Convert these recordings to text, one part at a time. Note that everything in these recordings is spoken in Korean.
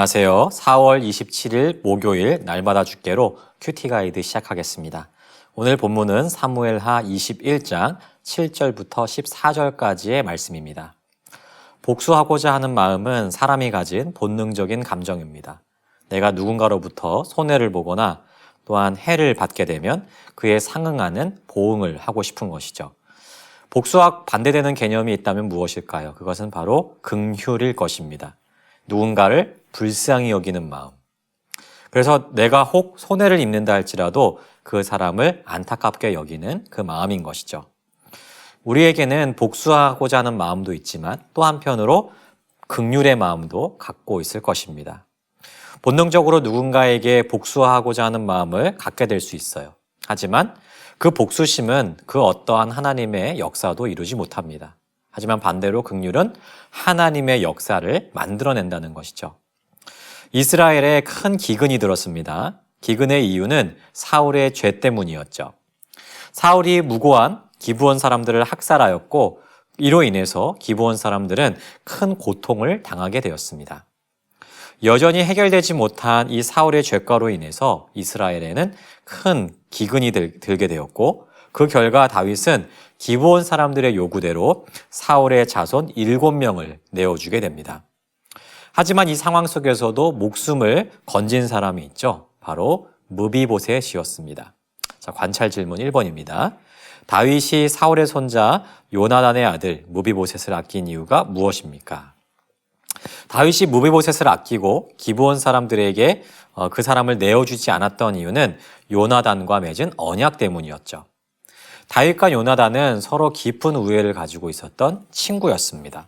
안녕하세요. 4월 27일 목요일 날마다 주께로 큐티 가이드 시작하겠습니다. 오늘 본문은 사무엘하 21장 7절부터 14절까지의 말씀입니다. 복수하고자 하는 마음은 사람이 가진 본능적인 감정입니다. 내가 누군가로부터 손해를 보거나 또한 해를 받게 되면 그에 상응하는 보응을 하고 싶은 것이죠. 복수와 반대되는 개념이 있다면 무엇일까요? 그것은 바로 긍휼일 것입니다. 누군가를 불쌍히 여기는 마음. 그래서 내가 혹 손해를 입는다 할지라도 그 사람을 안타깝게 여기는 그 마음인 것이죠. 우리에게는 복수하고자 하는 마음도 있지만 또 한편으로 긍휼의 마음도 갖고 있을 것입니다. 본능적으로 누군가에게 복수하고자 하는 마음을 갖게 될 수 있어요. 하지만 그 복수심은 그 어떠한 하나님의 역사도 이루지 못합니다. 하지만 반대로 긍휼은 하나님의 역사를 만들어낸다는 것이죠. 이스라엘에 큰 기근이 들었습니다. 기근의 이유는 사울의 죄 때문이었죠. 사울이 무고한 기브온 사람들을 학살하였고 이로 인해서 기브온 사람들은 큰 고통을 당하게 되었습니다. 여전히 해결되지 못한 이 사울의 죄가로 인해서 이스라엘에는 큰 기근이 들게 되었고 그 결과 다윗은 기브온 사람들의 요구대로 사울의 자손 7명을 내어주게 됩니다. 하지만 이 상황 속에서도 목숨을 건진 사람이 있죠. 바로 무비보셋이었습니다. 자, 관찰 질문 1번입니다. 다윗이 사울의 손자 요나단의 아들 무비보셋을 아낀 이유가 무엇입니까? 다윗이 무비보셋을 아끼고 기브온 사람들에게 그 사람을 내어주지 않았던 이유는 요나단과 맺은 언약 때문이었죠. 다윗과 요나단은 서로 깊은 우애를 가지고 있었던 친구였습니다.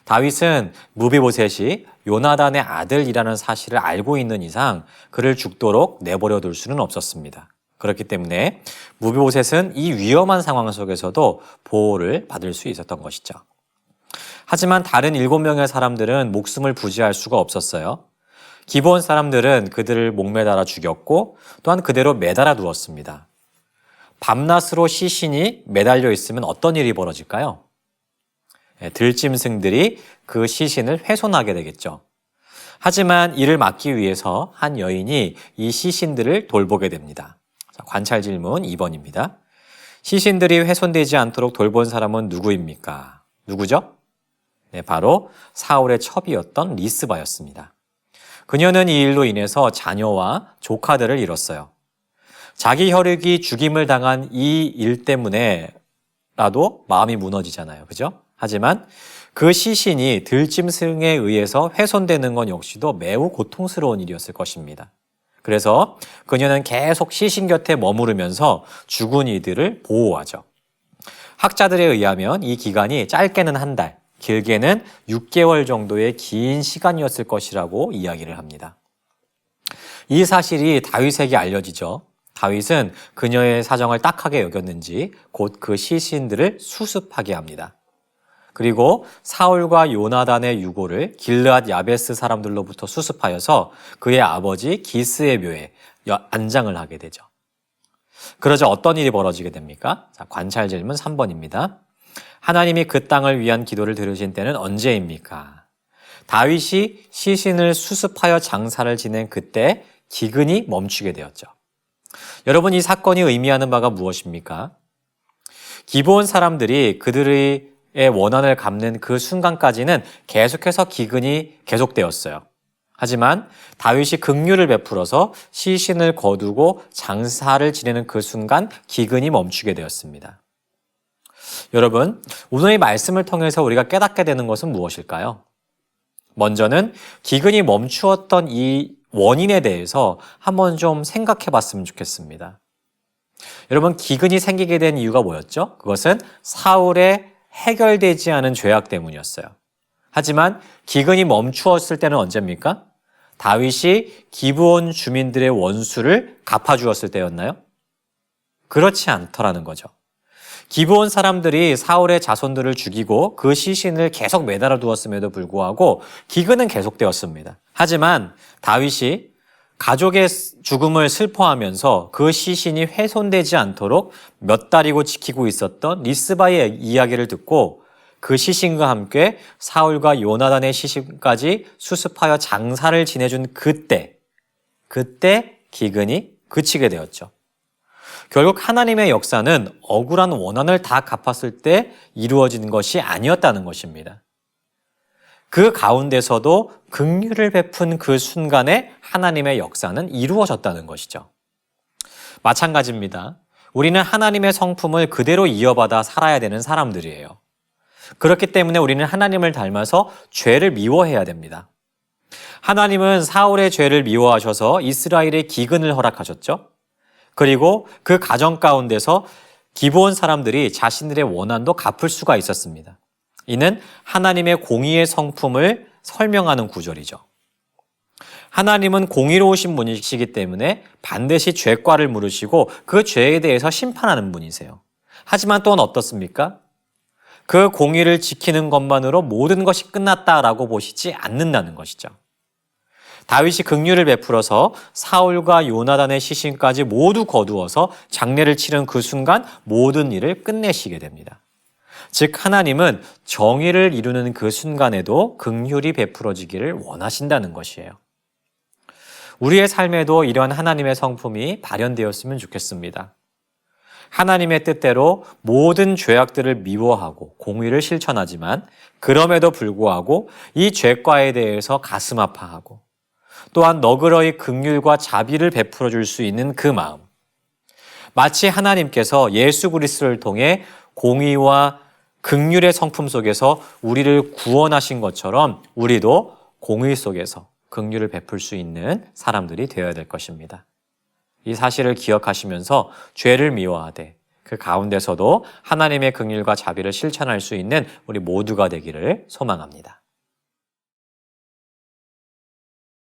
다윗은 무비보셋이 요나단의 아들이라는 사실을 알고 있는 이상 그를 죽도록 내버려 둘 수는 없었습니다. 그렇기 때문에 무비보셋은 이 위험한 상황 속에서도 보호를 받을 수 있었던 것이죠. 하지만 다른 7명의 사람들은 목숨을 부지할 수가 없었어요. 기브온 사람들은 그들을 목매달아 죽였고 또한 그대로 매달아 두었습니다. 밤낮으로 시신이 매달려 있으면 어떤 일이 벌어질까요? 들짐승들이 그 시신을 훼손하게 되겠죠. 하지만 이를 막기 위해서 한 여인이 이 시신들을 돌보게 됩니다. 관찰 질문 2번입니다. 시신들이 훼손되지 않도록 돌본 사람은 누구입니까? 누구죠? 네, 바로 사울의 첩이었던 리스바였습니다. 그녀는 이 일로 인해서 자녀와 조카들을 잃었어요. 자기 혈육이 죽임을 당한 이 일 때문에라도 마음이 무너지잖아요. 그죠? 하지만 그 시신이 들짐승에 의해서 훼손되는 건 역시도 매우 고통스러운 일이었을 것입니다. 그래서 그녀는 계속 시신 곁에 머무르면서 죽은 이들을 보호하죠. 학자들에 의하면 이 기간이 짧게는 한 달, 길게는 6개월 정도의 긴 시간이었을 것이라고 이야기를 합니다. 이 사실이 다윗에게 알려지죠. 다윗은 그녀의 사정을 딱하게 여겼는지 곧 그 시신들을 수습하게 합니다. 그리고 사울과 요나단의 유고를 길르앗 야베스 사람들로부터 수습하여서 그의 아버지 기스의 묘에 안장을 하게 되죠. 그러자 어떤 일이 벌어지게 됩니까? 자, 관찰 질문 3번입니다. 하나님이 그 땅을 위한 기도를 들으신 때는 언제입니까? 다윗이 시신을 수습하여 장사를 지낸 그때 기근이 멈추게 되었죠. 여러분, 이 사건이 의미하는 바가 무엇입니까? 기브온 사람들이 그들의 원한을 갚는 그 순간까지는 계속해서 기근이 계속되었어요. 하지만 다윗이 긍휼을 베풀어서 시신을 거두고 장사를 지내는 그 순간 기근이 멈추게 되었습니다. 여러분, 오늘의 말씀을 통해서 우리가 깨닫게 되는 것은 무엇일까요? 먼저는 기근이 멈추었던 이 원인에 대해서 한번 좀 생각해 봤으면 좋겠습니다. 여러분, 기근이 생기게 된 이유가 뭐였죠? 그것은 사울의 해결되지 않은 죄악 때문이었어요. 하지만 기근이 멈추었을 때는 언제입니까? 다윗이 기브온 주민들의 원수를 갚아주었을 때였나요? 그렇지 않더라는 거죠. 기브온 사람들이 사울의 자손들을 죽이고 그 시신을 계속 매달아 두었음에도 불구하고 기근은 계속되었습니다. 하지만 다윗이 가족의 죽음을 슬퍼하면서 그 시신이 훼손되지 않도록 몇 달이고 지키고 있었던 리스바의 이야기를 듣고 그 시신과 함께 사울과 요나단의 시신까지 수습하여 장사를 지내준 그때 기근이 그치게 되었죠. 결국 하나님의 역사는 억울한 원한을 다 갚았을 때 이루어지는 것이 아니었다는 것입니다. 그 가운데서도 긍휼을 베푼 그 순간에 하나님의 역사는 이루어졌다는 것이죠. 마찬가지입니다. 우리는 하나님의 성품을 그대로 이어받아 살아야 되는 사람들이에요. 그렇기 때문에 우리는 하나님을 닮아서 죄를 미워해야 됩니다. 하나님은 사울의 죄를 미워하셔서 이스라엘의 기근을 허락하셨죠. 그리고 그 가정 가운데서 기브온 사람들이 자신들의 원한도 갚을 수가 있었습니다. 이는 하나님의 공의의 성품을 설명하는 구절이죠. 하나님은 공의로우신 분이시기 때문에 반드시 죄과를 물으시고 그 죄에 대해서 심판하는 분이세요. 하지만 또한 어떻습니까? 그 공의를 지키는 것만으로 모든 것이 끝났다라고 보시지 않는다는 것이죠. 다윗이 긍휼을 베풀어서 사울과 요나단의 시신까지 모두 거두어서 장례를 치른 그 순간 모든 일을 끝내시게 됩니다. 즉 하나님은 정의를 이루는 그 순간에도 긍휼이 베풀어지기를 원하신다는 것이에요. 우리의 삶에도 이러한 하나님의 성품이 발현되었으면 좋겠습니다. 하나님의 뜻대로 모든 죄악들을 미워하고 공의를 실천하지만 그럼에도 불구하고 이 죄과에 대해서 가슴 아파하고 또한 너그러이 긍휼과 자비를 베풀어 줄 수 있는 그 마음. 마치 하나님께서 예수 그리스도를 통해 공의와 긍휼의 성품 속에서 우리를 구원하신 것처럼 우리도 공의 속에서 긍휼을 베풀 수 있는 사람들이 되어야 될 것입니다. 이 사실을 기억하시면서 죄를 미워하되 그 가운데서도 하나님의 긍휼과 자비를 실천할 수 있는 우리 모두가 되기를 소망합니다.